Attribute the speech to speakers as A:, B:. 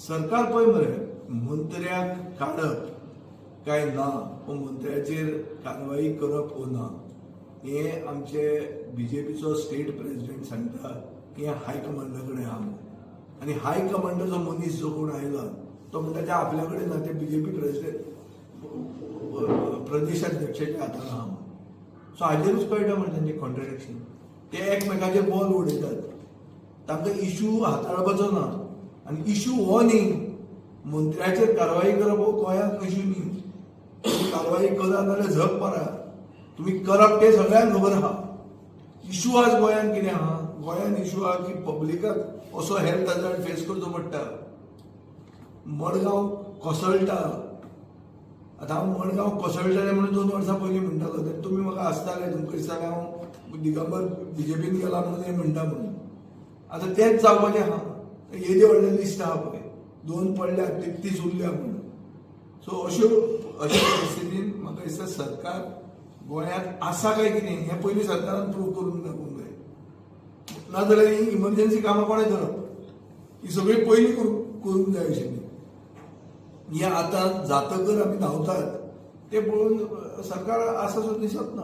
A: सरकार पळय मरे मंत्र्याक काडप काय ना मंत्र्याचेर कारवाई करप ओ ना हे आमचे बीजेपीचो स्टेट प्रेसिडेंट सांगता की हायकमांडा कडेन आहा आनी हायकमांडाचो मनीस जो कोण आयला तो म्हणटा ते आपल्या कडेन ना ते बीजेपी प्रेसिडेंट प्रदेशाध्यक्षाच्या हातान आहा सो हाजेरूच कळटा म्हणजे तांचे कॉन्ट्रडिक्शन ते एकमेकाचेर बॉल उडयतात तांकां इश्यू हाताळपाचो ना आनी इश्यू हो न्ही मंत्र्याचेर कारवाई करप हो गोंयांत इश्यू न्ही तुम्ही कारवाई करा जाल्यार झक मारा तुम्ही करप ते सगळ्यांक खबर आहा इश्यू आज गोंयांत कितें आहा गोंयांत इश्यू आहा की पब्लिकाक असो हेल्थ हजार्ड फेस करचो पडटा मडगांव कोसळटा आतां हांव मडगांव कोसळटलें म्हणून 2 वर्सां पयलीं म्हणटालो तेन्ना तुमी म्हाका हांसताले तुमकां दिसतालें हांव दिगंबर बीजेपीन गेला म्हणून हें म्हणटा म्हणून आतां तेंच जावपाचें आहा येदे व्हडलें लिस्ट आहा पळय 2 पडल्या 33 उरल्या म्हणून सो अशा परिस्थितीन म्हाका दिसता सरकार गोंयांत आसा काय कितें हें पयलीं सरकारान प्रूव करून दाखोवंक जाय नाजाल्यार ही इमर्जन्सी कामां कोणें करप ही सगळीं पयलीं करूंक जाय आशिल्ली हें आतां जातकर आमी धांवतात तें पळोवन सरकार आसा सो दिसत ना